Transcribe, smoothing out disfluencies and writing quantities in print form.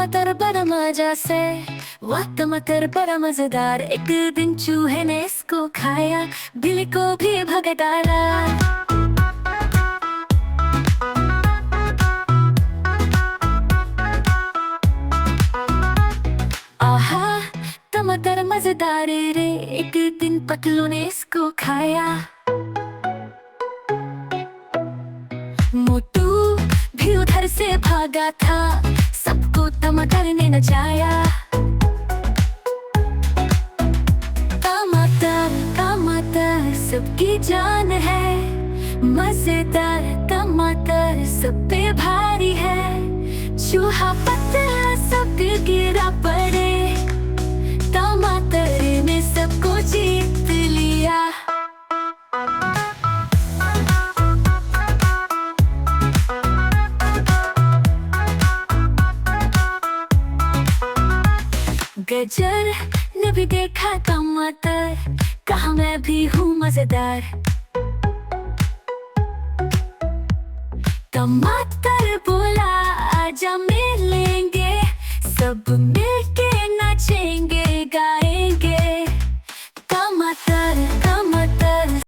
टमाटर बड़ा मजा से, वाह टमाटर बड़ा मजेदार। एक दिन चूहे ने इसको खाया, बिल्ली को भी भगा डाला। आहा टमाटर मजेदार रे, एक दिन पतलू ने इसको खाया। मोटू भी उधर से भागा था, सबको टमाटर ने नचाया। टमाटर टमाटर सबकी जान है, मजेदार टमाटर सब पे भारी है। चूहा पतला सब गिरा पड़े, टमाटर ने सबको जीत लिया। गजर ने भी देखा टमाटर, कहा मैं भी हूँ मजेदार। टमाटर बोला आजा मिलेंगे, सब मिल